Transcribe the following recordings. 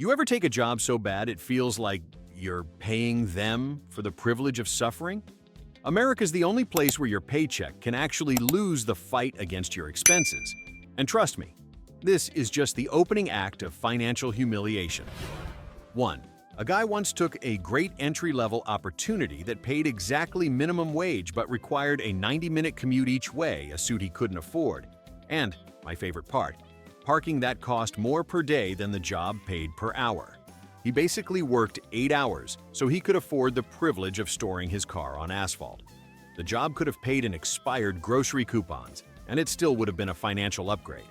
You ever take a job so bad it feels like you're paying them for the privilege of suffering? America's the only place where your paycheck can actually lose the fight against your expenses. And trust me, this is just the opening act of financial humiliation. 1. A guy once took a great entry-level opportunity that paid exactly minimum wage but required a 90-minute commute each way, a suit he couldn't afford. And, my favorite part, parking that cost more per day than the job paid per hour. He basically worked 8 hours so he could afford the privilege of storing his car on asphalt. The job could have paid in expired grocery coupons, and it still would have been a financial upgrade.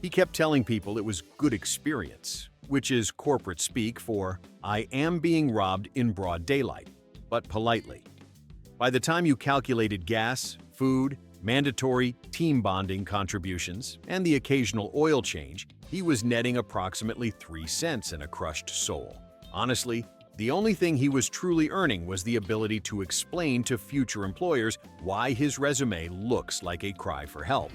He kept telling people it was good experience, which is corporate speak for "I am being robbed in broad daylight," but politely. By the time you calculated gas, food, mandatory team bonding contributions, and the occasional oil change, he was netting approximately 3 cents in a crushed soul. Honestly, the only thing he was truly earning was the ability to explain to future employers why his resume looks like a cry for help.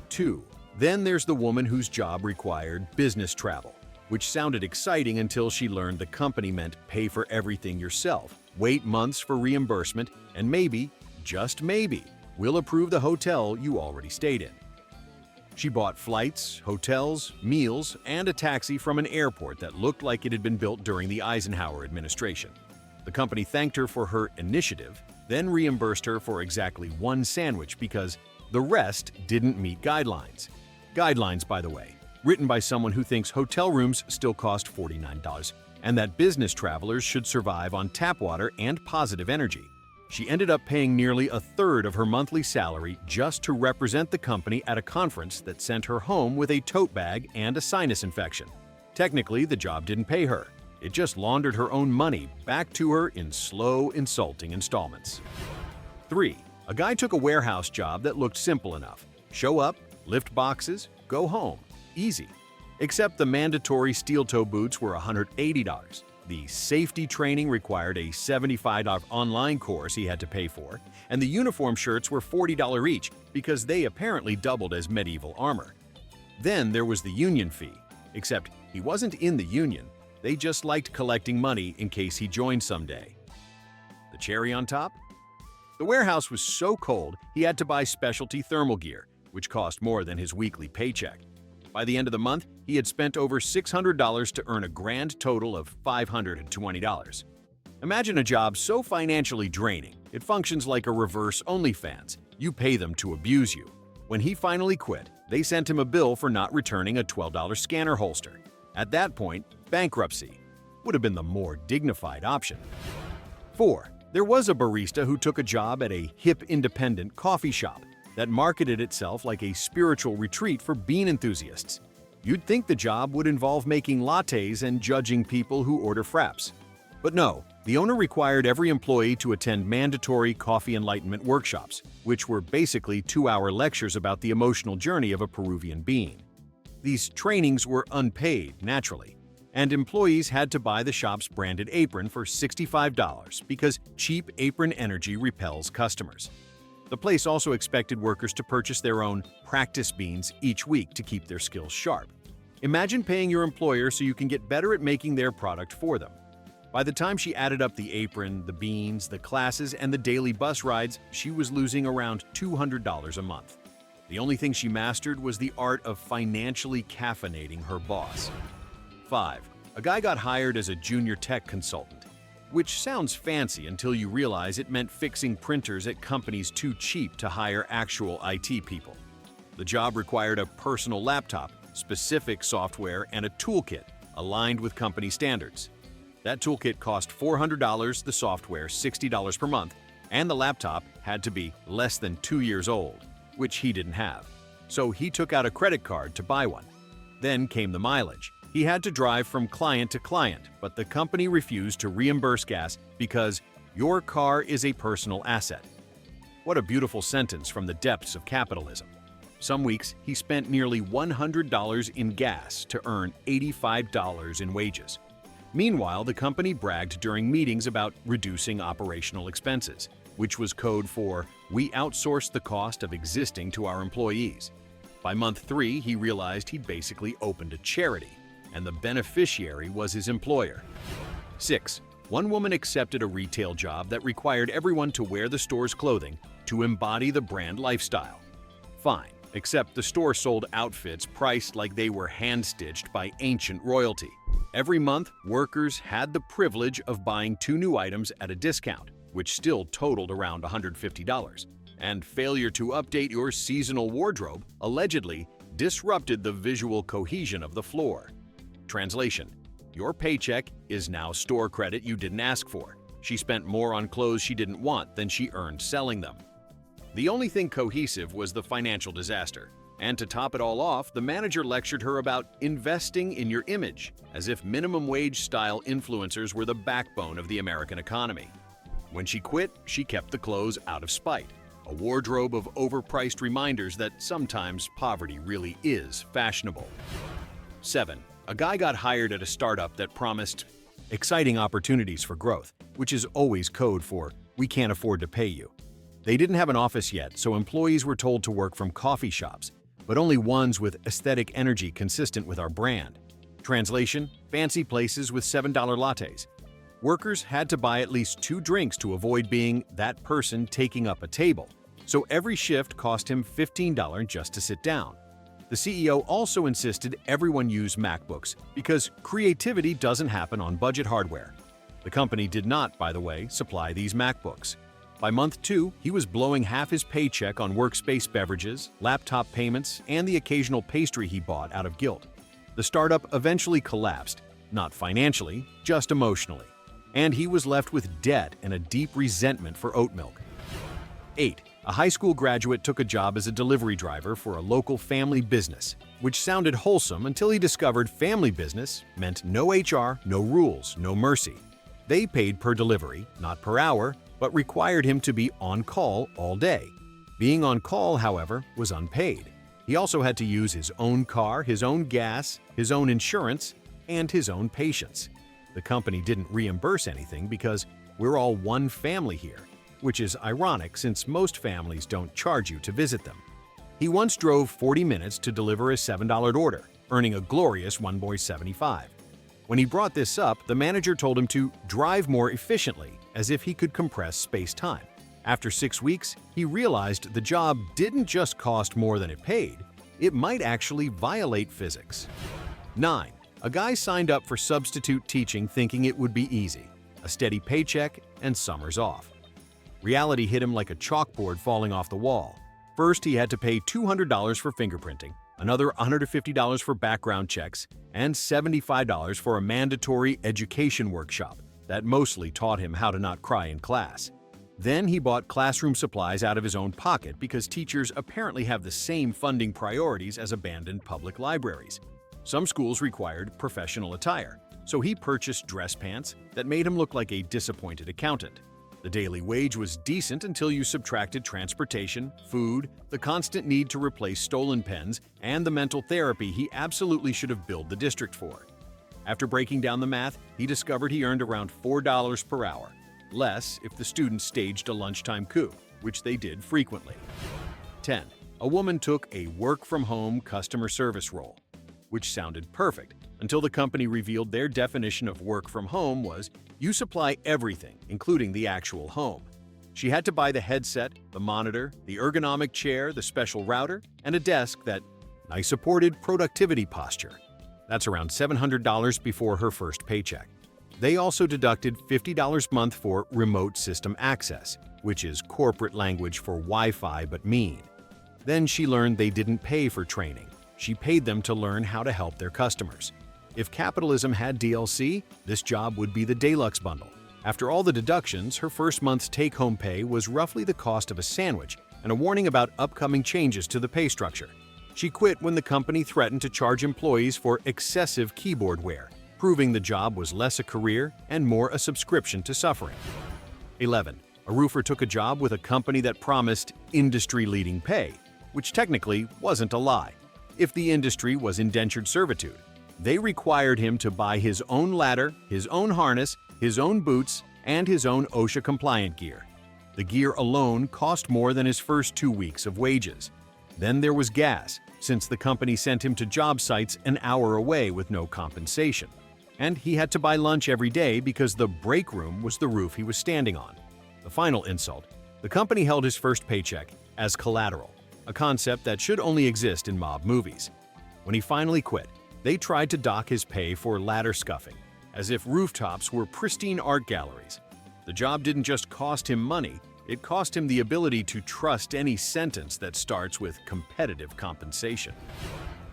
2. Then there's the woman whose job required business travel, which sounded exciting until she learned the company meant pay for everything yourself, wait months for reimbursement, and maybe, just maybe, we'll approve the hotel you already stayed in. She bought flights, hotels, meals, and a taxi from an airport that looked like it had been built during the Eisenhower administration. The company thanked her for her initiative, then reimbursed her for exactly 1 sandwich because the rest didn't meet guidelines. Guidelines, by the way, written by someone who thinks hotel rooms still cost $49 and that business travelers should survive on tap water and positive energy. She ended up paying nearly a third of her monthly salary just to represent the company at a conference that sent her home with a tote bag and a sinus infection. Technically, the job didn't pay her. It just laundered her own money back to her in slow, insulting installments. 3. A guy took a warehouse job that looked simple enough. Show up, lift boxes, go home. Easy. Except the mandatory steel-toe boots were $180. The safety training required a $75 online course he had to pay for, and the uniform shirts were $40 each because they apparently doubled as medieval armor. Then there was the union fee, except he wasn't in the union. They just liked collecting money in case he joined someday. The cherry on top? The warehouse was so cold he had to buy specialty thermal gear, which cost more than his weekly paycheck. By the end of the month, he had spent over $600 to earn a grand total of $520. Imagine a job so financially draining, it functions like a reverse OnlyFans. You pay them to abuse you. When he finally quit, they sent him a bill for not returning a $12 scanner holster. At that point, bankruptcy would have been the more dignified option. 4. There was a barista who took a job at a hip independent coffee shop that marketed itself like a spiritual retreat for bean enthusiasts. You'd think the job would involve making lattes and judging people who order fraps. But no, the owner required every employee to attend mandatory coffee enlightenment workshops, which were basically 2-hour lectures about the emotional journey of a Peruvian bean. These trainings were unpaid, naturally, and employees had to buy the shop's branded apron for $65 because cheap apron energy repels customers. The place also expected workers to purchase their own practice beans each week to keep their skills sharp. Imagine paying your employer so you can get better at making their product for them. By the time she added up the apron, the beans, the classes, and the daily bus rides, she was losing around $200 a month. The only thing she mastered was the art of financially caffeinating her boss. 5. A guy got hired as a junior tech consultant, which sounds fancy until you realize it meant fixing printers at companies too cheap to hire actual IT people. The job required a personal laptop, specific software, and a toolkit aligned with company standards. That toolkit cost $400, the software $60 per month, and the laptop had to be less than 2 years old, which he didn't have. So he took out a credit card to buy one. Then came the mileage. He had to drive from client to client, but the company refused to reimburse gas because your car is a personal asset. What a beautiful sentence from the depths of capitalism. Some weeks, he spent nearly $100 in gas to earn $85 in wages. Meanwhile, the company bragged during meetings about reducing operational expenses, which was code for "we outsourced the cost of existing to our employees." By month 3, he realized he'd basically opened a charity, and the beneficiary was his employer. 6. One woman accepted a retail job that required everyone to wear the store's clothing to embody the brand lifestyle. Fine, except the store sold outfits priced like they were hand-stitched by ancient royalty. Every month, workers had the privilege of buying 2 new items at a discount, which still totaled around $150. And failure to update your seasonal wardrobe allegedly disrupted the visual cohesion of the floor. Translation: your paycheck is now store credit you didn't ask for. She spent more on clothes she didn't want than she earned selling them. The only thing cohesive was the financial disaster. And to top it all off, the manager lectured her about investing in your image, as if minimum wage style influencers were the backbone of the American economy. When she quit, she kept the clothes out of spite, a wardrobe of overpriced reminders that sometimes poverty really is fashionable. 7. A guy got hired at a startup that promised exciting opportunities for growth, which is always code for "we can't afford to pay you." They didn't have an office yet, so employees were told to work from coffee shops, but only ones with aesthetic energy consistent with our brand. Translation: fancy places with $7 lattes. Workers had to buy at least 2 drinks to avoid being that person taking up a table, so every shift cost him $15 just to sit down. The CEO also insisted everyone use MacBooks because creativity doesn't happen on budget hardware. The company did not, by the way, supply these MacBooks. By month 2, he was blowing half his paycheck on workspace beverages, laptop payments, and the occasional pastry he bought out of guilt. The startup eventually collapsed, not financially, just emotionally, and he was left with debt and a deep resentment for oat milk. 8. A high school graduate took a job as a delivery driver for a local family business, which sounded wholesome until he discovered family business meant no HR, no rules, no mercy. They paid per delivery, not per hour, but required him to be on call all day. Being on call, however, was unpaid. He also had to use his own car, his own gas, his own insurance, and his own patience. The company didn't reimburse anything because we're all one family here, which is ironic since most families don't charge you to visit them. He once drove 40 minutes to deliver a $7 order, earning a glorious $1.75. When he brought this up, the manager told him to drive more efficiently, as if he could compress space-time. After 6 weeks, he realized the job didn't just cost more than it paid, it might actually violate physics. 9. A guy signed up for substitute teaching thinking it would be easy, a steady paycheck, and summers off. Reality hit him like a chalkboard falling off the wall. First, he had to pay $200 for fingerprinting, another $150 for background checks, and $75 for a mandatory education workshop that mostly taught him how to not cry in class. Then he bought classroom supplies out of his own pocket because teachers apparently have the same funding priorities as abandoned public libraries. Some schools required professional attire, so he purchased dress pants that made him look like a disappointed accountant. The daily wage was decent until you subtracted transportation, food, the constant need to replace stolen pens, and the mental therapy he absolutely should have billed the district for. After breaking down the math, he discovered he earned around $4 per hour, less if the students staged a lunchtime coup, which they did frequently. 10. A woman took a work-from-home customer service role, which sounded perfect until the company revealed their definition of work from home was you supply everything, including the actual home. She had to buy the headset, the monitor, the ergonomic chair, the special router, and a desk that supported productivity posture. That's around $700 before her first paycheck. They also deducted $50 a month for remote system access, which is corporate language for Wi-Fi but mean. Then she learned they didn't pay for training. She paid them to learn how to help their customers. If capitalism had DLC, this job would be the deluxe bundle. After all the deductions, her first month's take-home pay was roughly the cost of a sandwich and a warning about upcoming changes to the pay structure. She quit when the company threatened to charge employees for excessive keyboard wear, proving the job was less a career and more a subscription to suffering. 11. A roofer took a job with a company that promised industry-leading pay, which technically wasn't a lie. If the industry was indentured servitude, they required him to buy his own ladder, his own harness, his own boots, and his own OSHA-compliant gear. The gear alone cost more than his first 2 weeks of wages. Then there was gas, since the company sent him to job sites an hour away with no compensation. And he had to buy lunch every day because the break room was the roof he was standing on. The final insult: the company held his first paycheck as collateral, a concept that should only exist in mob movies. When he finally quit, they tried to dock his pay for ladder scuffing, as if rooftops were pristine art galleries. The job didn't just cost him money, it cost him the ability to trust any sentence that starts with competitive compensation.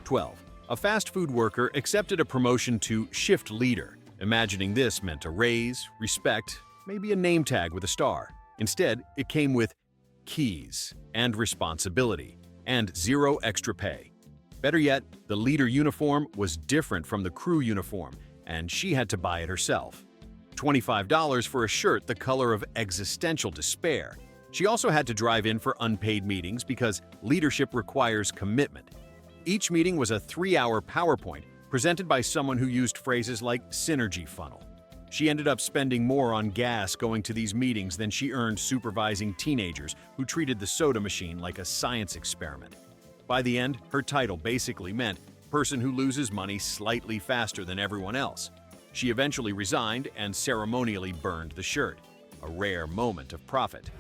12. A fast food worker accepted a promotion to shift leader, imagining this meant a raise, respect, maybe a name tag with a star. Instead, it came with keys and responsibility and zero extra pay. Better yet, the leader uniform was different from the crew uniform, and she had to buy it herself. $25 for a shirt the color of existential despair. She also had to drive in for unpaid meetings because leadership requires commitment. Each meeting was a 3-hour PowerPoint presented by someone who used phrases like synergy funnel. She ended up spending more on gas going to these meetings than she earned supervising teenagers who treated the soda machine like a science experiment. By the end, her title basically meant person who loses money slightly faster than everyone else. She eventually resigned and ceremonially burned the shirt, a rare moment of profit.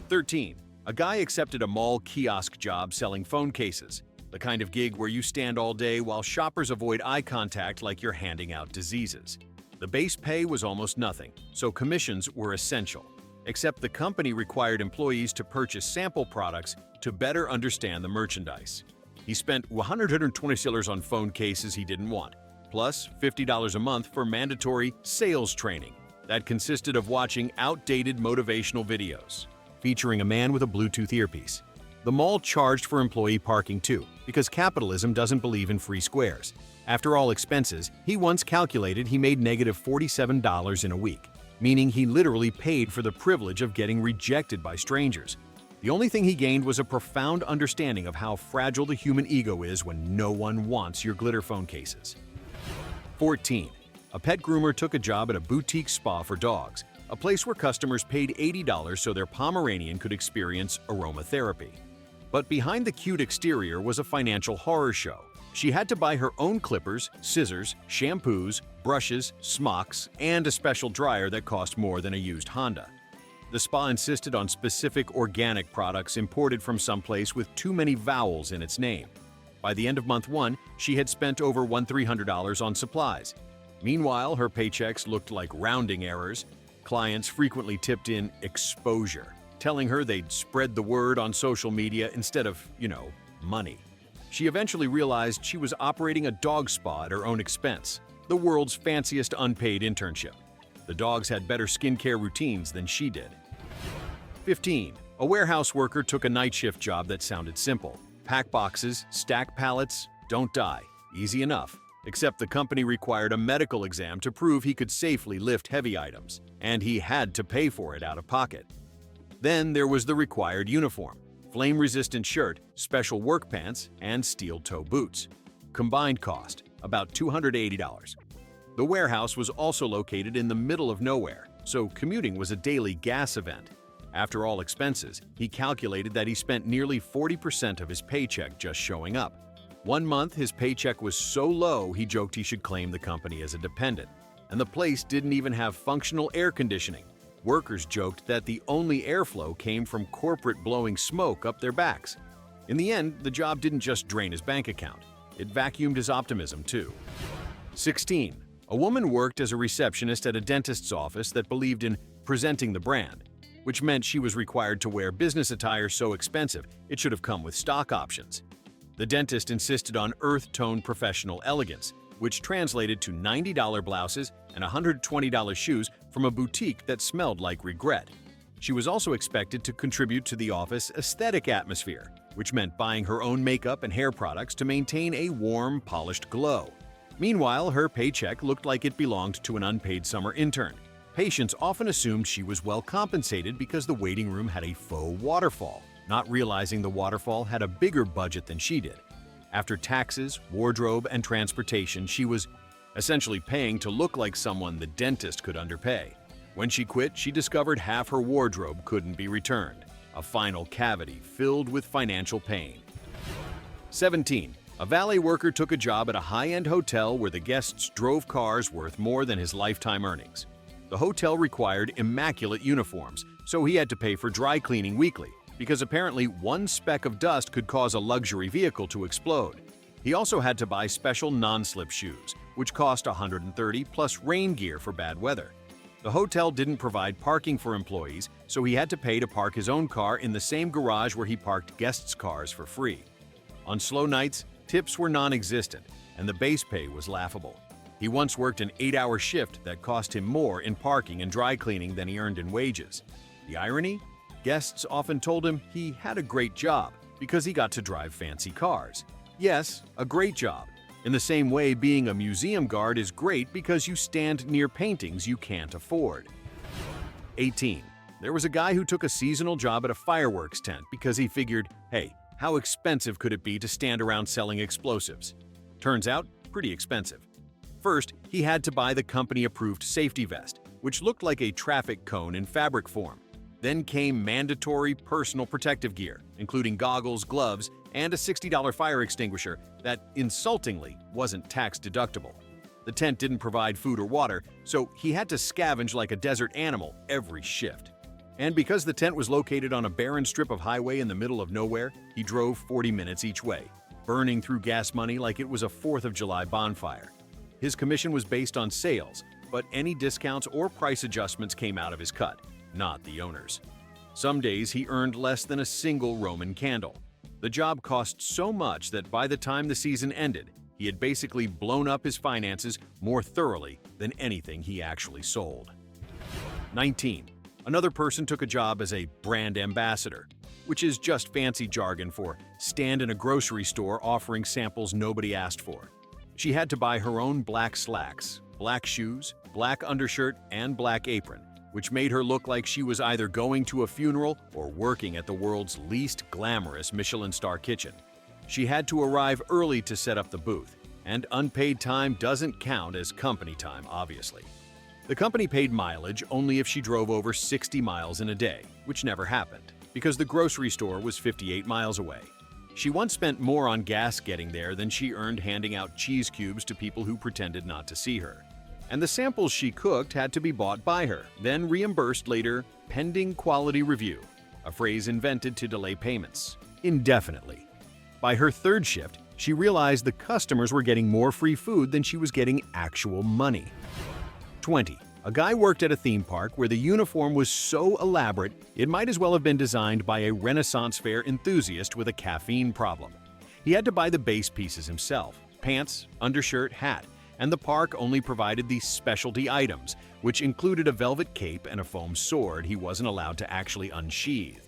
13. A guy accepted a mall kiosk job selling phone cases, the kind of gig where you stand all day while shoppers avoid eye contact like you're handing out diseases. The base pay was almost nothing, so commissions were essential, except the company required employees to purchase sample products to better understand the merchandise. He spent $120 on phone cases he didn't want, plus $50 a month for mandatory sales training that consisted of watching outdated motivational videos featuring a man with a Bluetooth earpiece. The mall charged for employee parking too, because capitalism doesn't believe in free squares. After all expenses, he once calculated he made -$47 in a week, meaning he literally paid for the privilege of getting rejected by strangers. The only thing he gained was a profound understanding of how fragile the human ego is when no one wants your glitter phone cases. 14. A pet groomer took a job at a boutique spa for dogs, a place where customers paid $80 so their Pomeranian could experience aromatherapy. But behind the cute exterior was a financial horror show. She had to buy her own clippers, scissors, shampoos, brushes, smocks, and a special dryer that cost more than a used Honda. The spa insisted on specific organic products imported from someplace with too many vowels in its name. By the end of month 1, she had spent over $1,300 on supplies. Meanwhile, her paychecks looked like rounding errors. Clients frequently tipped in exposure, telling her they'd spread the word on social media instead of, money. She eventually realized she was operating a dog spa at her own expense, the world's fanciest unpaid internship. The dogs had better skincare routines than she did. 15. A warehouse worker took a night shift job that sounded simple. Pack boxes, stack pallets, don't die. Easy enough. Except the company required a medical exam to prove he could safely lift heavy items, and he had to pay for it out of pocket. Then there was the required uniform: flame-resistant shirt, special work pants, and steel-toe boots. Combined cost, about $280. The warehouse was also located in the middle of nowhere, so commuting was a daily gas event. After all expenses, he calculated that he spent nearly 40% of his paycheck just showing up. 1 month, his paycheck was so low he joked he should claim the company as a dependent. And the place didn't even have functional air conditioning. Workers joked that the only airflow came from corporate blowing smoke up their backs. In the end, the job didn't just drain his bank account. It vacuumed his optimism, too. 16. A woman worked as a receptionist at a dentist's office that believed in presenting the brand, which meant she was required to wear business attire so expensive it should have come with stock options. The dentist insisted on earth-tone professional elegance, which translated to $90 blouses and $120 shoes from a boutique that smelled like regret. She was also expected to contribute to the office aesthetic atmosphere, which meant buying her own makeup and hair products to maintain a warm, polished glow. Meanwhile, her paycheck looked like it belonged to an unpaid summer intern. Patients often assumed she was well compensated because the waiting room had a faux waterfall, not realizing the waterfall had a bigger budget than she did. After taxes, wardrobe, and transportation, she was essentially paying to look like someone the dentist could underpay. When she quit, she discovered half her wardrobe couldn't be returned, a final cavity filled with financial pain. 17. A valet worker took a job at a high-end hotel where the guests drove cars worth more than his lifetime earnings. The hotel required immaculate uniforms, so he had to pay for dry cleaning weekly, because apparently one speck of dust could cause a luxury vehicle to explode. He also had to buy special non-slip shoes, which cost $130 plus rain gear for bad weather. The hotel didn't provide parking for employees, so he had to pay to park his own car in the same garage where he parked guests' cars for free. On slow nights, tips were non-existent, and the base pay was laughable. He once worked an 8-hour shift that cost him more in parking and dry cleaning than he earned in wages. The irony? Guests often told him he had a great job because he got to drive fancy cars. Yes, a great job. In the same way, being a museum guard is great because you stand near paintings you can't afford. 18. There was a guy who took a seasonal job at a fireworks tent because he figured, hey, how expensive could it be to stand around selling explosives? Turns out, pretty expensive. First, he had to buy the company-approved safety vest, which looked like a traffic cone in fabric form. Then came mandatory personal protective gear, including goggles, gloves, and a $60 fire extinguisher that, insultingly, wasn't tax-deductible. The tent didn't provide food or water, so he had to scavenge like a desert animal every shift. And because the tent was located on a barren strip of highway in the middle of nowhere, he drove 40 minutes each way, burning through gas money like it was a 4th of July bonfire. His commission was based on sales, but any discounts or price adjustments came out of his cut, not the owner's. Some days he earned less than a single Roman candle. The job cost so much that by the time the season ended, he had basically blown up his finances more thoroughly than anything he actually sold. 19. Another person took a job as a brand ambassador, which is just fancy jargon for stand in a grocery store offering samples nobody asked for. She had to buy her own black slacks, black shoes, black undershirt, and black apron, which made her look like she was either going to a funeral or working at the world's least glamorous Michelin star kitchen. She had to arrive early to set up the booth, and unpaid time doesn't count as company time, obviously. The company paid mileage only if she drove over 60 miles in a day, which never happened, because the grocery store was 58 miles away. She once spent more on gas getting there than she earned handing out cheese cubes to people who pretended not to see her. And the samples she cooked had to be bought by her, then reimbursed later, pending quality review, a phrase invented to delay payments indefinitely. By her third shift, she realized the customers were getting more free food than she was getting actual money. 20. A guy worked at a theme park where the uniform was so elaborate it might as well have been designed by a Renaissance fair enthusiast with a caffeine problem. He had to buy the base pieces himself, pants, undershirt, hat, and the park only provided these specialty items, which included a velvet cape and a foam sword he wasn't allowed to actually unsheath.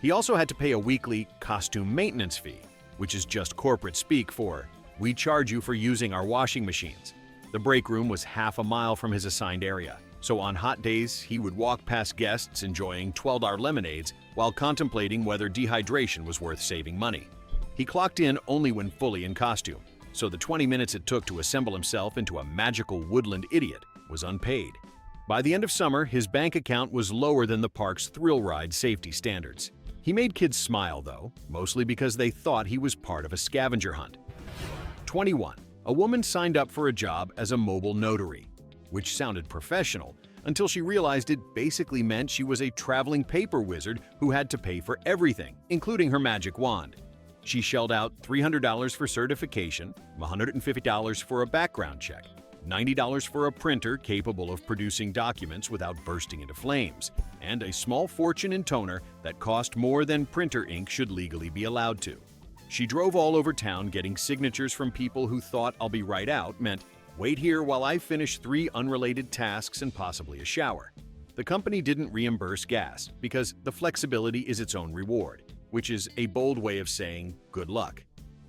He also had to pay a weekly costume maintenance fee, which is just corporate speak for, "We charge you for using our washing machines." The break room was half a mile from his assigned area, so on hot days he would walk past guests enjoying $12 lemonades while contemplating whether dehydration was worth saving money. He clocked in only when fully in costume, so the 20 minutes it took to assemble himself into a magical woodland idiot was unpaid. By the end of summer, his bank account was lower than the park's thrill ride safety standards. He made kids smile, though, mostly because they thought he was part of a scavenger hunt. 21. A woman signed up for a job as a mobile notary, which sounded professional until she realized it basically meant she was a traveling paper wizard who had to pay for everything, including her magic wand. She shelled out $300 for certification, $150 for a background check, $90 for a printer capable of producing documents without bursting into flames, and a small fortune in toner that cost more than printer ink should legally be allowed to. She drove all over town getting signatures from people who thought "I'll be right out" meant "wait here while I finish 3 unrelated tasks and possibly a shower." The company didn't reimburse gas because the flexibility is its own reward, which is a bold way of saying good luck.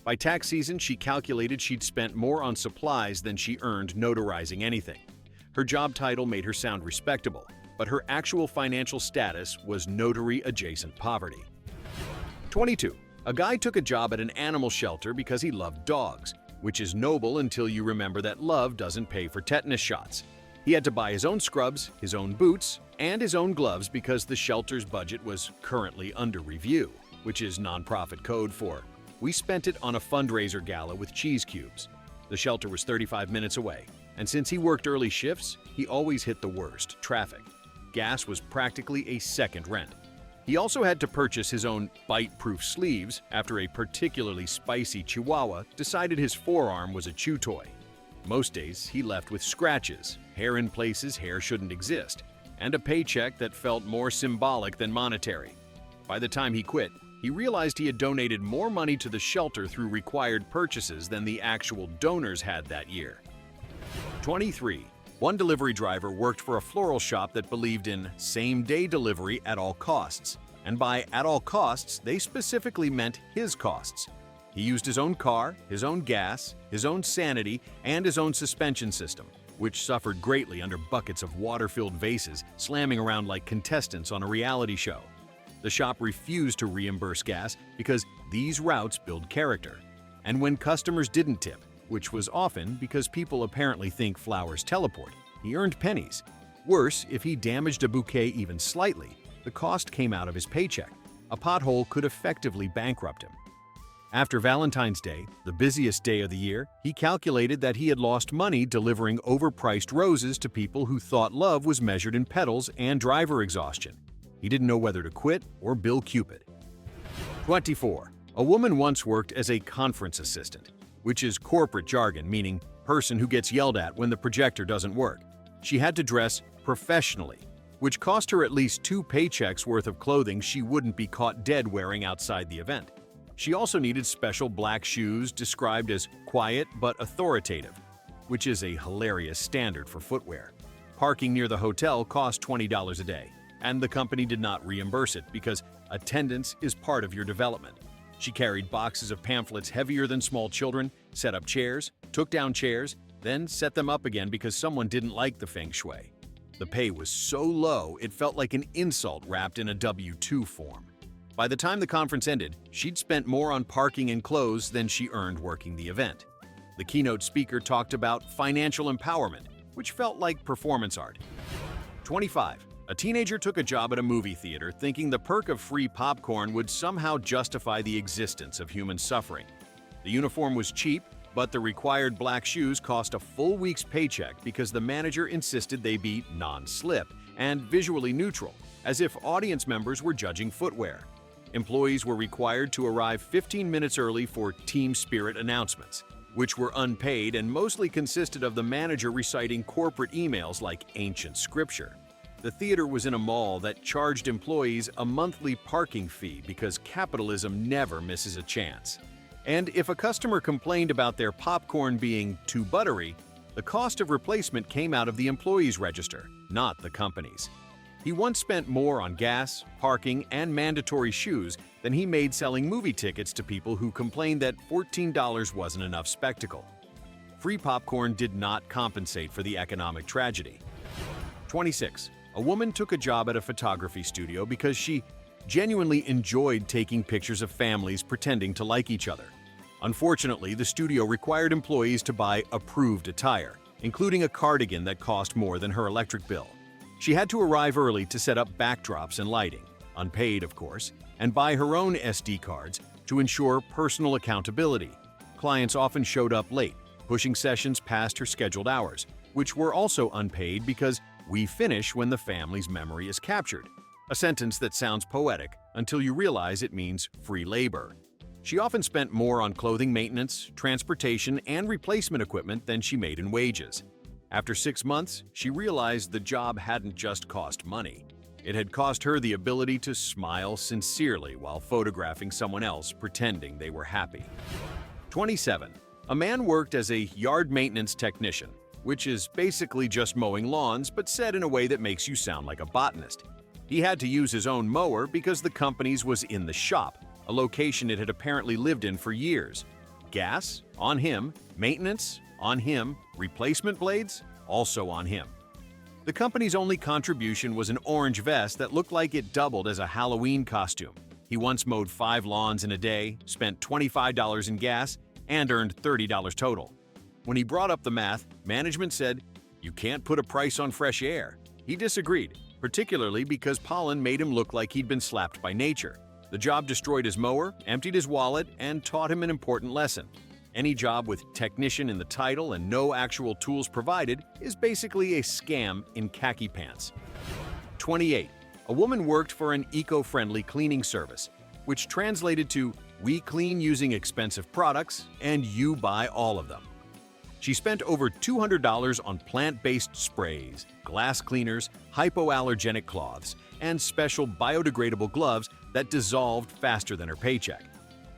By tax season, she calculated she'd spent more on supplies than she earned notarizing anything. Her job title made her sound respectable, but her actual financial status was notary-adjacent poverty. 22. A guy took a job at an animal shelter because he loved dogs, which is noble until you remember that love doesn't pay for tetanus shots. He had to buy his own scrubs, his own boots, and his own gloves because the shelter's budget was currently under review, which is nonprofit code for We spent it on a fundraiser gala with cheese cubes. The shelter was 35 minutes away, and since he worked early shifts, he always hit the worst, traffic. Gas was practically a second rent. He also had to purchase his own bite-proof sleeves after a particularly spicy chihuahua decided his forearm was a chew toy. Most days, he left with scratches, hair in places hair shouldn't exist, and a paycheck that felt more symbolic than monetary. By the time he quit, he realized he had donated more money to the shelter through required purchases than the actual donors had that year. 23. One delivery driver worked for a floral shop that believed in same-day delivery at all costs. And by at all costs, they specifically meant his costs. He used his own car, his own gas, his own sanity, and his own suspension system, which suffered greatly under buckets of water-filled vases slamming around like contestants on a reality show. The shop refused to reimburse gas because these routes build character. And when customers didn't tip, which was often because people apparently think flowers teleport, he earned pennies. Worse, if he damaged a bouquet even slightly, the cost came out of his paycheck. A pothole could effectively bankrupt him. After Valentine's Day, the busiest day of the year, he calculated that he had lost money delivering overpriced roses to people who thought love was measured in petals and driver exhaustion. He didn't know whether to quit or bill Cupid. 24. A woman once worked as a conference assistant, which is corporate jargon meaning person who gets yelled at when the projector doesn't work. She had to dress professionally, which cost her at least 2 paychecks worth of clothing she wouldn't be caught dead wearing outside the event. She also needed special black shoes described as quiet but authoritative, which is a hilarious standard for footwear. Parking near the hotel cost $20 a day, and the company did not reimburse it because attendance is part of your development. She carried boxes of pamphlets heavier than small children, set up chairs, took down chairs, then set them up again because someone didn't like the feng shui. The pay was so low it felt like an insult wrapped in a W-2 form. By the time the conference ended, she'd spent more on parking and clothes than she earned working the event. The keynote speaker talked about financial empowerment, which felt like performance art. 25. A teenager took a job at a movie theater thinking the perk of free popcorn would somehow justify the existence of human suffering. The uniform was cheap, but the required black shoes cost a full week's paycheck because the manager insisted they be non-slip and visually neutral, as if audience members were judging footwear. Employees were required to arrive 15 minutes early for team spirit announcements, which were unpaid and mostly consisted of the manager reciting corporate emails like ancient scripture. The theater was in a mall that charged employees a monthly parking fee because capitalism never misses a chance. And if a customer complained about their popcorn being too buttery, the cost of replacement came out of the employee's register, not the company's. He once spent more on gas, parking, and mandatory shoes than he made selling movie tickets to people who complained that $14 wasn't enough spectacle. Free popcorn did not compensate for the economic tragedy. 26. A woman took a job at a photography studio because she genuinely enjoyed taking pictures of families pretending to like each other. Unfortunately, the studio required employees to buy approved attire, including a cardigan that cost more than her electric bill. She had to arrive early to set up backdrops and lighting, unpaid of course, and buy her own SD cards to ensure personal accountability. Clients often showed up late, pushing sessions past her scheduled hours, which were also unpaid because we finish when the family's memory is captured. A sentence that sounds poetic until you realize it means free labor. She often spent more on clothing maintenance, transportation, and replacement equipment than she made in wages. After 6 months, she realized the job hadn't just cost money. It had cost her the ability to smile sincerely while photographing someone else pretending they were happy. 27. A man worked as a yard maintenance technician, which is basically just mowing lawns but said in a way that makes you sound like a botanist. He had to use his own mower because the company's was in the shop, a location it had apparently lived in for years. Gas? On him. Maintenance? On him. Replacement blades? Also on him. The company's only contribution was an orange vest that looked like it doubled as a Halloween costume. He once mowed 5 lawns in a day, spent $25 in gas, and earned $30 total. When he brought up the math, management said, "You can't put a price on fresh air." He disagreed, particularly because pollen made him look like he'd been slapped by nature. The job destroyed his mower, emptied his wallet, and taught him an important lesson. Any job with technician in the title and no actual tools provided is basically a scam in khaki pants. 28. A woman worked for an eco-friendly cleaning service, which translated to "we clean using expensive products and you buy all of them." She spent over $200 on plant-based sprays, glass cleaners, hypoallergenic cloths, and special biodegradable gloves that dissolved faster than her paycheck.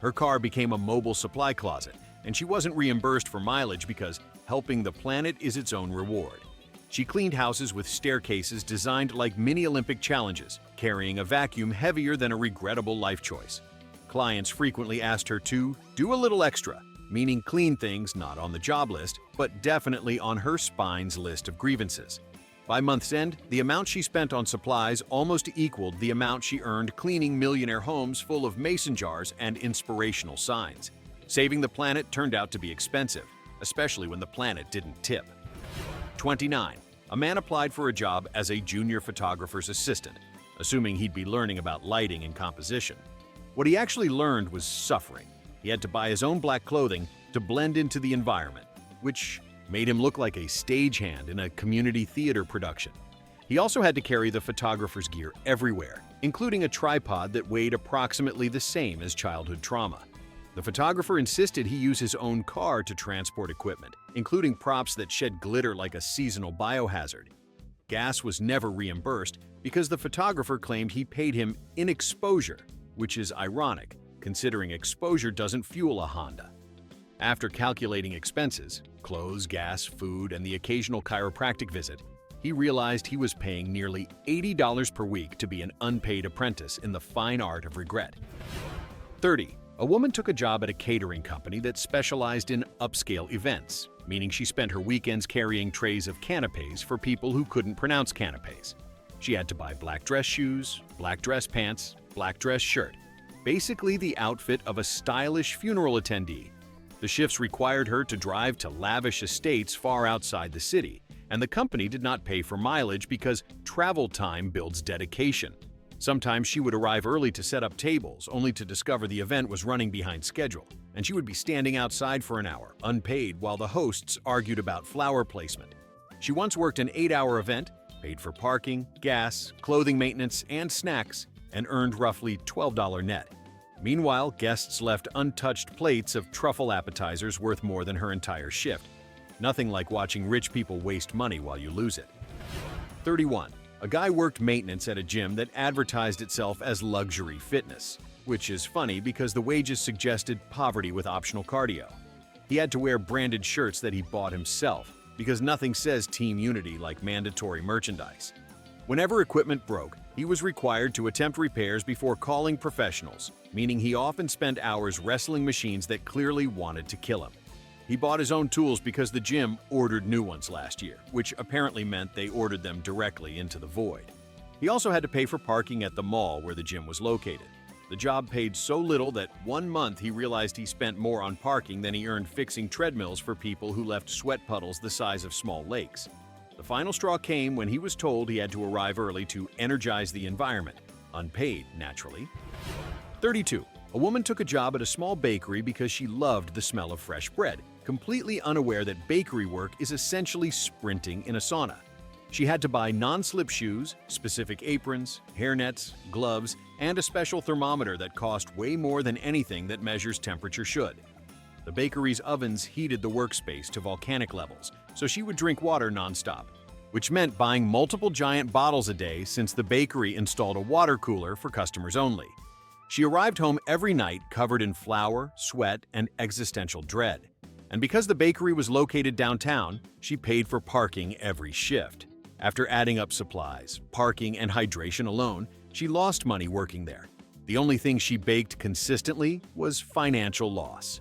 Her car became a mobile supply closet, and she wasn't reimbursed for mileage because helping the planet is its own reward. She cleaned houses with staircases designed like mini Olympic challenges, carrying a vacuum heavier than a regrettable life choice. Clients frequently asked her to do a little extra, meaning clean things not on the job list, but definitely on her spine's list of grievances. By month's end, the amount she spent on supplies almost equaled the amount she earned cleaning millionaire homes full of mason jars and inspirational signs. Saving the planet turned out to be expensive, especially when the planet didn't tip. 29. A man applied for a job as a junior photographer's assistant, assuming he'd be learning about lighting and composition. What he actually learned was suffering. He had to buy his own black clothing to blend into the environment, which made him look like a stagehand in a community theater production. He also had to carry the photographer's gear everywhere, including a tripod that weighed approximately the same as childhood trauma. The photographer insisted he use his own car to transport equipment, including props that shed glitter like a seasonal biohazard. Gas was never reimbursed because the photographer claimed he paid him in exposure, which is ironic, considering exposure doesn't fuel a Honda. After calculating expenses, clothes, gas, food, and the occasional chiropractic visit, he realized he was paying nearly $80 per week to be an unpaid apprentice in the fine art of regret. 30. A woman took a job at a catering company that specialized in upscale events, meaning she spent her weekends carrying trays of canapes for people who couldn't pronounce canapes. She had to buy black dress shoes, black dress pants, black dress shirt, basically the outfit of a stylish funeral attendee. The shifts required her to drive to lavish estates far outside the city, and the company did not pay for mileage because travel time builds dedication. Sometimes she would arrive early to set up tables, only to discover the event was running behind schedule, and she would be standing outside for an hour, unpaid, while the hosts argued about flower placement. She once worked an 8-hour event, paid for parking, gas, clothing maintenance, and snacks, and earned roughly $12 net. Meanwhile, guests left untouched plates of truffle appetizers worth more than her entire shift. Nothing like watching rich people waste money while you lose it. 31. A guy worked maintenance at a gym that advertised itself as luxury fitness, which is funny because the wages suggested poverty with optional cardio. He had to wear branded shirts that he bought himself, because nothing says team unity like mandatory merchandise. Whenever equipment broke, he was required to attempt repairs before calling professionals, meaning he often spent hours wrestling machines that clearly wanted to kill him. He bought his own tools because the gym ordered new ones last year, which apparently meant they ordered them directly into the void. He also had to pay for parking at the mall where the gym was located. The job paid so little that one month he realized he spent more on parking than he earned fixing treadmills for people who left sweat puddles the size of small lakes. The final straw came when he was told he had to arrive early to energize the environment, unpaid, naturally. 32. A woman took a job at a small bakery because she loved the smell of fresh bread, completely unaware that bakery work is essentially sprinting in a sauna. She had to buy non-slip shoes, specific aprons, hairnets, gloves, and a special thermometer that cost way more than anything that measures temperature should. The bakery's ovens heated the workspace to volcanic levels, so she would drink water nonstop, which meant buying multiple giant bottles a day since the bakery installed a water cooler for customers only. She arrived home every night covered in flour, sweat, and existential dread. And because the bakery was located downtown, she paid for parking every shift. After adding up supplies, parking, and hydration alone, she lost money working there. The only thing she baked consistently was financial loss.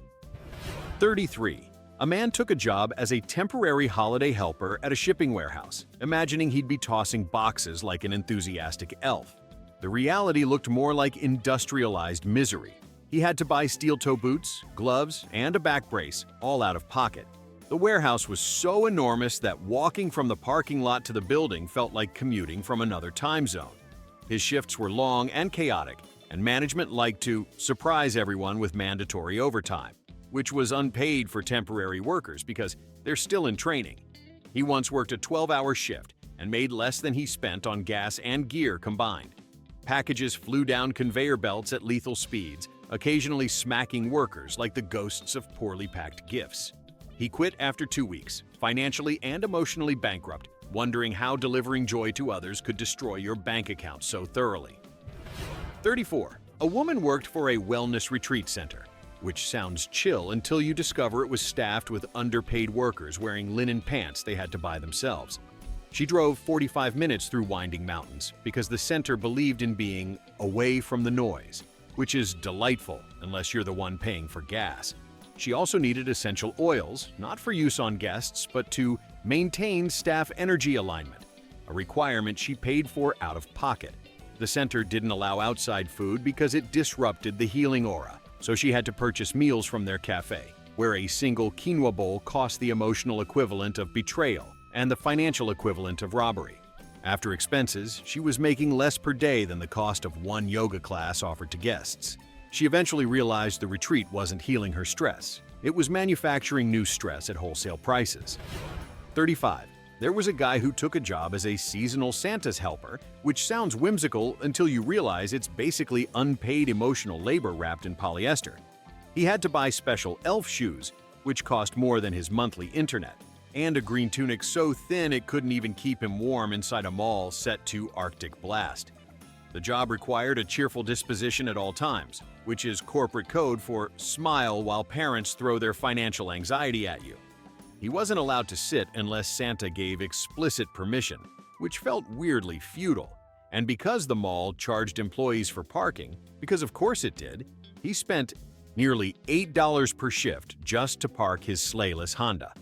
33. A man took a job as a temporary holiday helper at a shipping warehouse, imagining he'd be tossing boxes like an enthusiastic elf. The reality looked more like industrialized misery. He had to buy steel-toe boots, gloves, and a back brace, all out of pocket. The warehouse was so enormous that walking from the parking lot to the building felt like commuting from another time zone. His shifts were long and chaotic, and management liked to surprise everyone with mandatory overtime, which was unpaid for temporary workers because they're still in training. He once worked a 12-hour shift and made less than he spent on gas and gear combined. Packages flew down conveyor belts at lethal speeds, occasionally smacking workers like the ghosts of poorly packed gifts. He quit after 2 weeks, financially and emotionally bankrupt, wondering how delivering joy to others could destroy your bank account so thoroughly. 34. A woman worked for a wellness retreat center, which sounds chill until you discover it was staffed with underpaid workers wearing linen pants they had to buy themselves. She drove 45 minutes through winding mountains because the center believed in being away from the noise, which is delightful unless you're the one paying for gas. She also needed essential oils, not for use on guests, but to maintain staff energy alignment, a requirement she paid for out of pocket. The center didn't allow outside food because it disrupted the healing aura, so she had to purchase meals from their cafe, where a single quinoa bowl cost the emotional equivalent of betrayal and the financial equivalent of robbery. After expenses, she was making less per day than the cost of one yoga class offered to guests. She eventually realized the retreat wasn't healing her stress. It was manufacturing new stress at wholesale prices. 35. There was a guy who took a job as a seasonal Santa's helper, which sounds whimsical until you realize it's basically unpaid emotional labor wrapped in polyester. He had to buy special elf shoes, which cost more than his monthly internet, and a green tunic so thin it couldn't even keep him warm inside a mall set to Arctic blast. The job required a cheerful disposition at all times, which is corporate code for smile while parents throw their financial anxiety at you. He wasn't allowed to sit unless Santa gave explicit permission, which felt weirdly feudal. And because the mall charged employees for parking, because of course it did, he spent nearly $8 per shift just to park his sleightless Honda.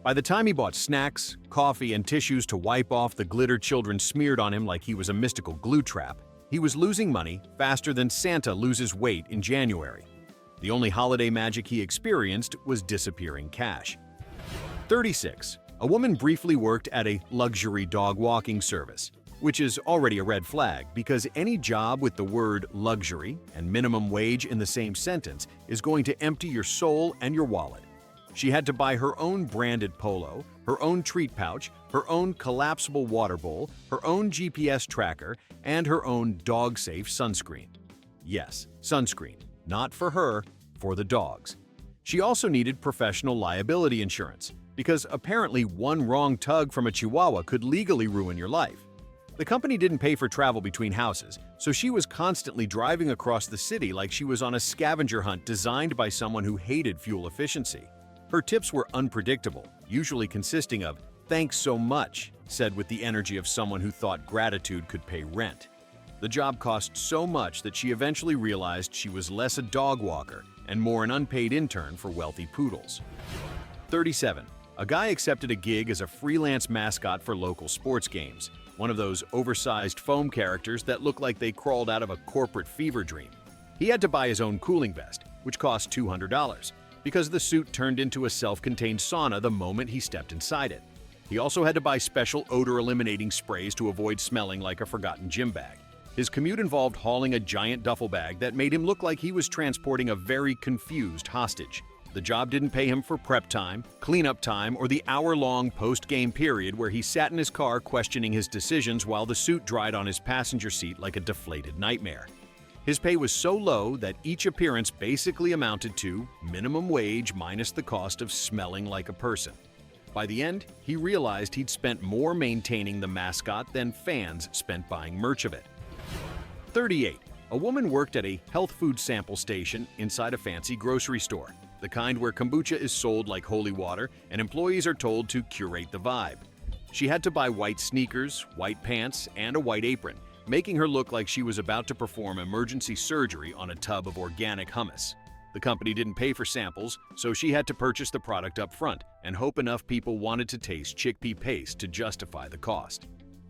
By the time he bought snacks, coffee, and tissues to wipe off the glitter children smeared on him like he was a mystical glue trap, he was losing money faster than Santa loses weight in January. The only holiday magic he experienced was disappearing cash. 36. A woman briefly worked at a luxury dog walking service, which is already a red flag because any job with the word luxury and minimum wage in the same sentence is going to empty your soul and your wallet. She had to buy her own branded polo, her own treat pouch, her own collapsible water bowl, her own GPS tracker, and her own dog-safe sunscreen. Yes, sunscreen. Not for her, for the dogs. She also needed professional liability insurance, because apparently one wrong tug from a Chihuahua could legally ruin your life. The company didn't pay for travel between houses, so she was constantly driving across the city like she was on a scavenger hunt designed by someone who hated fuel efficiency. Her tips were unpredictable, usually consisting of "thanks so much," said with the energy of someone who thought gratitude could pay rent. The job cost so much that she eventually realized she was less a dog walker and more an unpaid intern for wealthy poodles. 37. A guy accepted a gig as a freelance mascot for local sports games, one of those oversized foam characters that look like they crawled out of a corporate fever dream. He had to buy his own cooling vest, which cost $200, because the suit turned into a self-contained sauna the moment he stepped inside it. He also had to buy special odor-eliminating sprays to avoid smelling like a forgotten gym bag. His commute involved hauling a giant duffel bag that made him look like he was transporting a very confused hostage. The job didn't pay him for prep time, cleanup time, or the hour-long post-game period where he sat in his car questioning his decisions while the suit dried on his passenger seat like a deflated nightmare. His pay was so low that each appearance basically amounted to minimum wage minus the cost of smelling like a person. By the end, he realized he'd spent more maintaining the mascot than fans spent buying merch of it. 38. A woman worked at a health food sample station inside a fancy grocery store, the kind where kombucha is sold like holy water and employees are told to curate the vibe. She had to buy white sneakers, white pants, and a white apron, making her look like she was about to perform emergency surgery on a tub of organic hummus. The company didn't pay for samples, so she had to purchase the product up front and hope enough people wanted to taste chickpea paste to justify the cost.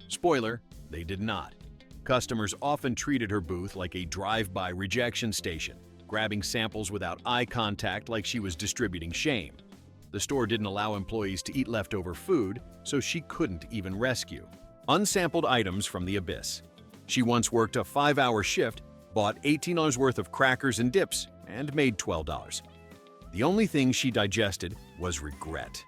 Spoiler, they did not. Customers often treated her booth like a drive-by rejection station, grabbing samples without eye contact like she was distributing shame. The store didn't allow employees to eat leftover food, so she couldn't even rescue unsampled items from the abyss. She once worked a 5-hour shift bought $18 worth of crackers and dips, and made $12. The only thing she digested was regret.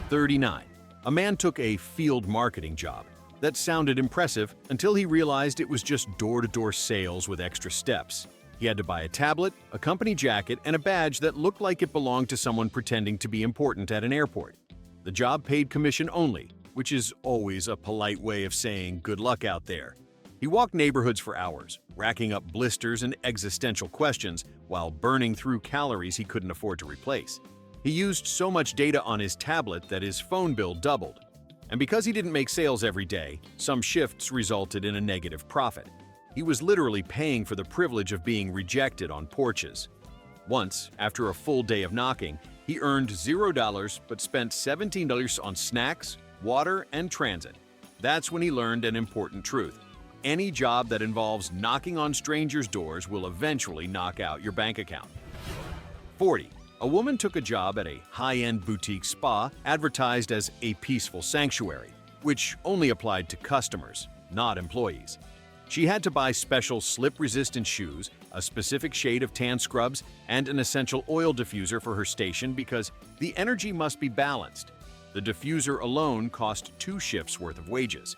39. A man took a field marketing job. That sounded impressive until he realized it was just door-to-door sales with extra steps. He had to buy a tablet, a company jacket, and a badge that looked like it belonged to someone pretending to be important at an airport. The job paid commission only, which is always a polite way of saying good luck out there. He walked neighborhoods for hours, racking up blisters and existential questions while burning through calories he couldn't afford to replace. He used so much data on his tablet that his phone bill doubled. And because he didn't make sales every day, some shifts resulted in a negative profit. He was literally paying for the privilege of being rejected on porches. Once, after a full day of knocking, he earned $0 but spent $17 on snacks, water, and transit. That's when he learned an important truth. Any job that involves knocking on strangers' doors will eventually knock out your bank account. 40. A woman took a job at a high-end boutique spa advertised as a peaceful sanctuary, which only applied to customers, not employees. She had to buy special slip-resistant shoes, a specific shade of tan scrubs, and an essential oil diffuser for her station because the energy must be balanced. The diffuser alone cost 2 shifts' worth of wages.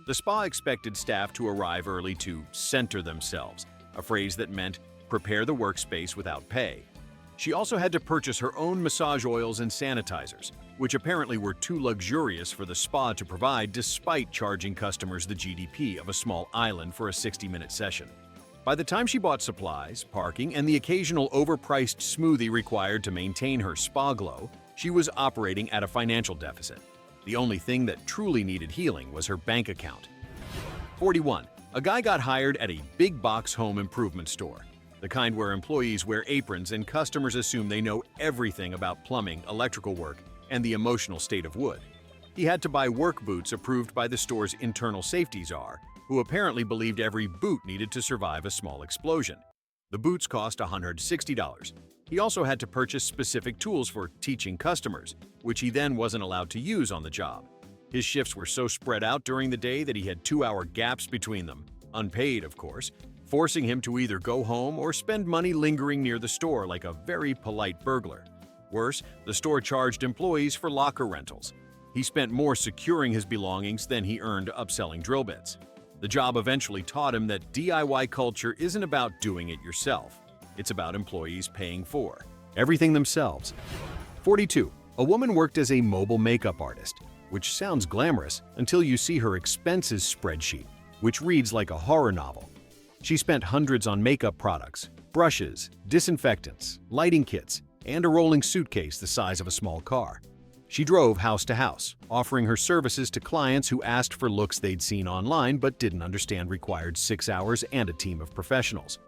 The spa expected staff to arrive early to center themselves, a phrase that meant prepare the workspace without pay. She also had to purchase her own massage oils and sanitizers, which apparently were too luxurious for the spa to provide despite charging customers the GDP of a small island for a 60-minute session. By the time she bought supplies, parking, and the occasional overpriced smoothie required to maintain her spa glow, she was operating at a financial deficit. The only thing that truly needed healing was her bank account. 41. A guy got hired at a big box home improvement store. The kind where employees wear aprons and customers assume they know everything about plumbing, electrical work, and the emotional state of wood. He had to buy work boots approved by the store's internal safety czar, who apparently believed every boot needed to survive a small explosion. The boots cost $160. He also had to purchase specific tools for teaching customers, which he then wasn't allowed to use on the job. His shifts were so spread out during the day that he had 2-hour gaps between them, unpaid, of course, forcing him to either go home or spend money lingering near the store like a very polite burglar. Worse, the store charged employees for locker rentals. He spent more securing his belongings than he earned upselling drill bits. The job eventually taught him that DIY culture isn't about doing it yourself. It's about employees paying for everything themselves. 42. A woman worked as a mobile makeup artist, which sounds glamorous until you see her expenses spreadsheet, which reads like a horror novel. She spent hundreds on makeup products, brushes, disinfectants, lighting kits, and a rolling suitcase the size of a small car. She drove house to house, offering her services to clients who asked for looks they'd seen online but didn't understand required 6 hours and a team of professionals.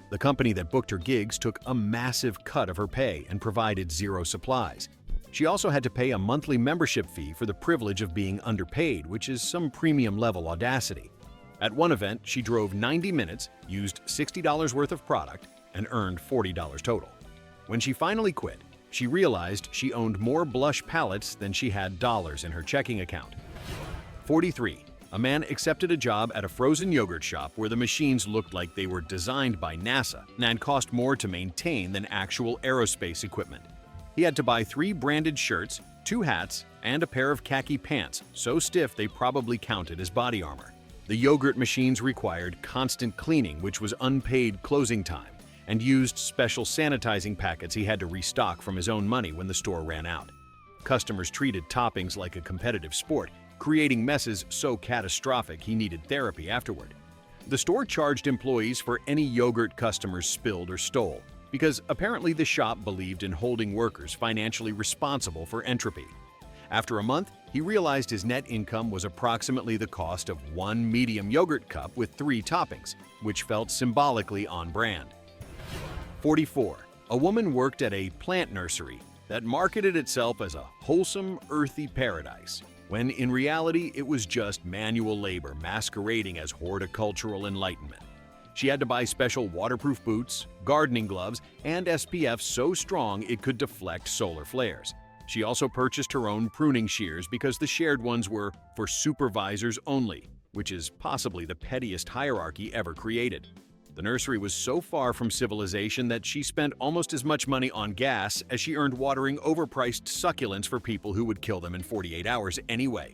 The company that booked her gigs took a massive cut of her pay and provided 0 supplies. She also had to pay a monthly membership fee for the privilege of being underpaid, which is some premium-level audacity. At one event, she drove 90 minutes, used $60 worth of product, and earned $40 total. When she finally quit, she realized she owned more blush palettes than she had dollars in her checking account. 43. A man accepted a job at a frozen yogurt shop where the machines looked like they were designed by NASA and cost more to maintain than actual aerospace equipment. He had to buy 3 branded shirts, 2 hats, and a pair of khaki pants so stiff they probably counted as body armor. The yogurt machines required constant cleaning, which was unpaid closing time, and used special sanitizing packets he had to restock from his own money when the store ran out. Customers treated toppings like a competitive sport, creating messes so catastrophic he needed therapy afterward. The store charged employees for any yogurt customers spilled or stole, because apparently the shop believed in holding workers financially responsible for entropy. After a month, he realized his net income was approximately the cost of 1 medium yogurt cup with 3 toppings, which felt symbolically on brand. 44. A woman worked at a plant nursery that marketed itself as a wholesome, earthy paradise, when in reality it was just manual labor masquerading as horticultural enlightenment. She had to buy special waterproof boots, gardening gloves, and SPF so strong it could deflect solar flares. She also purchased her own pruning shears because the shared ones were for supervisors only, which is possibly the pettiest hierarchy ever created. The nursery was so far from civilization that she spent almost as much money on gas as she earned watering overpriced succulents for people who would kill them in 48 hours anyway.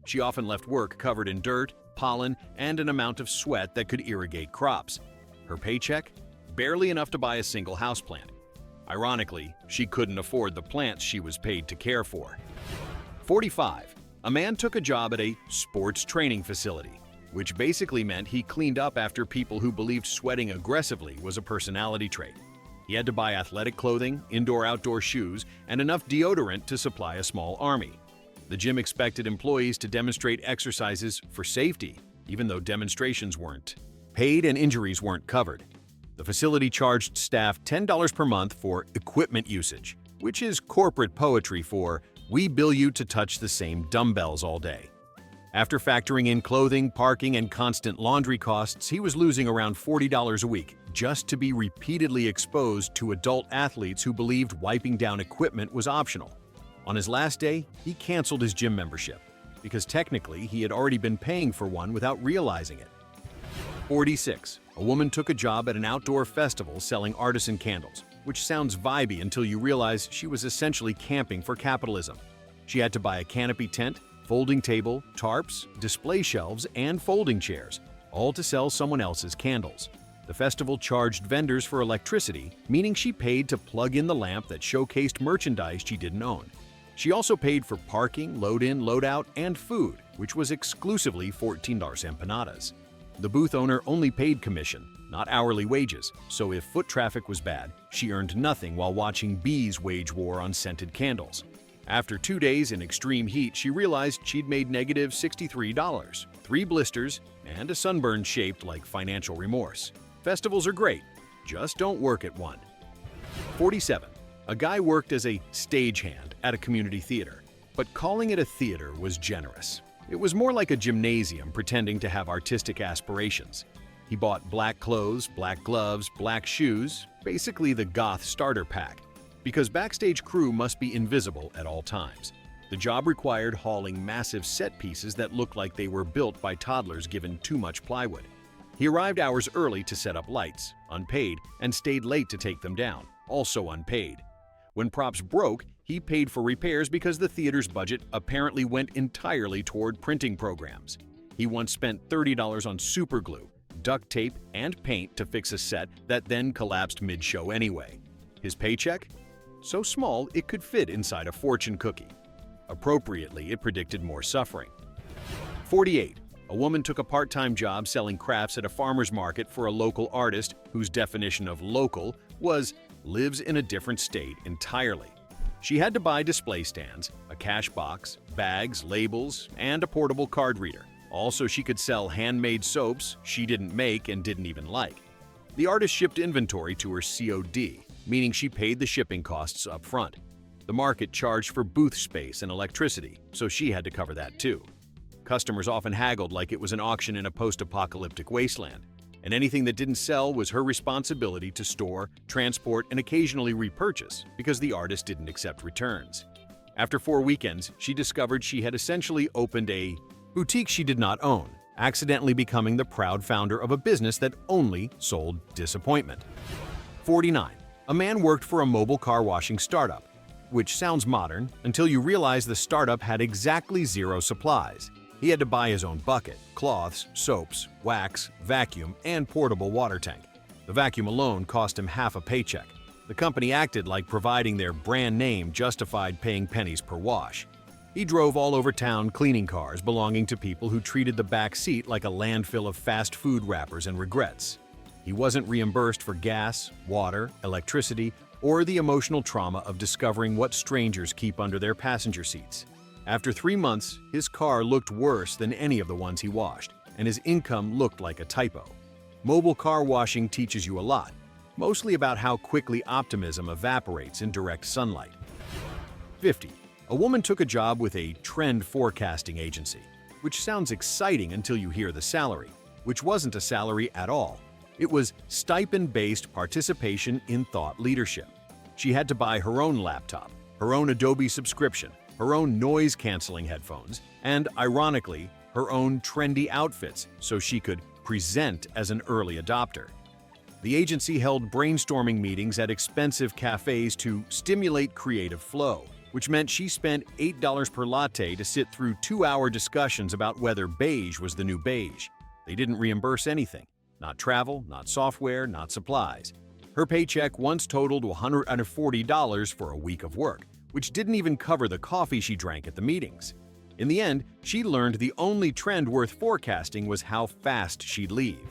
She often left work covered in dirt, pollen, and an amount of sweat that could irrigate crops. Her paycheck? Barely enough to buy a single houseplant. Ironically, she couldn't afford the plants she was paid to care for. 45. A man took a job at a sports training facility, which basically meant he cleaned up after people who believed sweating aggressively was a personality trait. He had to buy athletic clothing, indoor-outdoor shoes, and enough deodorant to supply a small army. The gym expected employees to demonstrate exercises for safety, even though demonstrations weren't paid and injuries weren't covered. The facility charged staff $10 per month for equipment usage, which is corporate poetry for "we bill you to touch the same dumbbells all day." After factoring in clothing, parking, and constant laundry costs, he was losing around $40 a week just to be repeatedly exposed to adult athletes who believed wiping down equipment was optional. On his last day, he canceled his gym membership because technically he had already been paying for one without realizing it. 46. A woman took a job at an outdoor festival selling artisan candles, which sounds vibey until you realize she was essentially camping for capitalism. She had to buy a canopy tent, folding table, tarps, display shelves, and folding chairs, all to sell someone else's candles. The festival charged vendors for electricity, meaning she paid to plug in the lamp that showcased merchandise she didn't own. She also paid for parking, load-in, load-out, and food, which was exclusively $14 empanadas. The booth owner only paid commission, not hourly wages, so if foot traffic was bad, she earned nothing while watching bees wage war on scented candles. After 2 days in extreme heat, she realized she'd made negative $63, 3 blisters, and a sunburn shaped like financial remorse. Festivals are great, just don't work at one. 47. A guy worked as a stagehand at a community theater, but calling it a theater was generous. It was more like a gymnasium pretending to have artistic aspirations. He bought black clothes, black gloves, black shoes, basically the goth starter pack, because backstage crew must be invisible at all times. The job required hauling massive set pieces that looked like they were built by toddlers given too much plywood. He arrived hours early to set up lights, unpaid, and stayed late to take them down, also unpaid. When props broke, he paid for repairs because the theater's budget apparently went entirely toward printing programs. He once spent $30 on superglue, duct tape, and paint to fix a set that then collapsed mid-show anyway. His paycheck? So small it could fit inside a fortune cookie. Appropriately, it predicted more suffering. 48. A woman took a part-time job selling crafts at a farmer's market for a local artist whose definition of local was lives in a different state entirely. She had to buy display stands, a cash box, bags, labels, and a portable card reader. Also, she could sell handmade soaps she didn't make and didn't even like. The artist shipped inventory to her COD, meaning she paid the shipping costs up front. The market charged for booth space and electricity, so she had to cover that too. Customers often haggled like it was an auction in a post-apocalyptic wasteland, and anything that didn't sell was her responsibility to store, transport, and occasionally repurchase because the artist didn't accept returns. After 4 weekends, she discovered she had essentially opened a boutique she did not own, accidentally becoming the proud founder of a business that only sold disappointment. 49. A man worked for a mobile car washing startup, which sounds modern until you realize the startup had exactly 0 supplies. He had to buy his own bucket, cloths, soaps, wax, vacuum, and portable water tank. The vacuum alone cost him half a paycheck. The company acted like providing their brand name justified paying pennies per wash. He drove all over town cleaning cars belonging to people who treated the back seat like a landfill of fast food wrappers and regrets. He wasn't reimbursed for gas, water, electricity, or the emotional trauma of discovering what strangers keep under their passenger seats. After 3 months, his car looked worse than any of the ones he washed, and his income looked like a typo. Mobile car washing teaches you a lot, mostly about how quickly optimism evaporates in direct sunlight. 50. A woman took a job with a trend forecasting agency, which sounds exciting until you hear the salary, which wasn't a salary at all. It was stipend-based participation in thought leadership. She had to buy her own laptop, her own Adobe subscription, her own noise-canceling headphones, and, ironically, her own trendy outfits so she could present as an early adopter. The agency held brainstorming meetings at expensive cafes to stimulate creative flow, which meant she spent $8 per latte to sit through 2-hour discussions about whether beige was the new beige. They didn't reimburse anything. Not travel, not software, not supplies. Her paycheck once totaled $140 for a week of work, which didn't even cover the coffee she drank at the meetings. In the end, she learned the only trend worth forecasting was how fast she'd leave.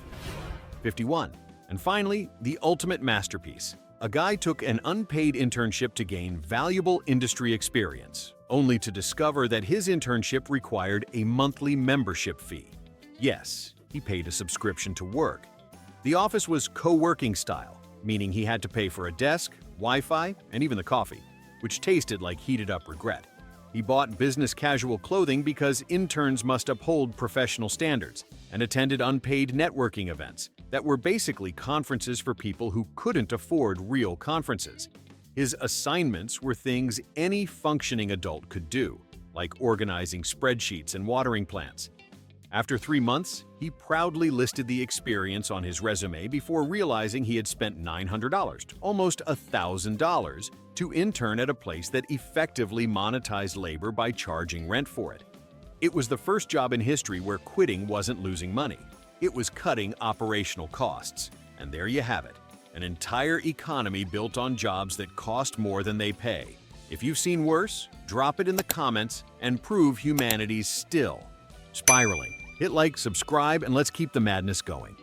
51. And finally, the ultimate masterpiece. A guy took an unpaid internship to gain valuable industry experience, only to discover that his internship required a monthly membership fee. Yes, he paid a subscription to work. The office was co-working style, meaning he had to pay for a desk, Wi-Fi, and even the coffee, which tasted like heated-up regret. He bought business casual clothing because interns must uphold professional standards, and attended unpaid networking events that were basically conferences for people who couldn't afford real conferences. His assignments were things any functioning adult could do, like organizing spreadsheets and watering plants. After 3 months, he proudly listed the experience on his resume before realizing he had spent $900, almost $1,000, to intern at a place that effectively monetized labor by charging rent for it. It was the first job in history where quitting wasn't losing money. It was cutting operational costs. And there you have it, an entire economy built on jobs that cost more than they pay. If you've seen worse, drop it in the comments and prove humanity's still spiraling. Hit like, subscribe, and let's keep the madness going.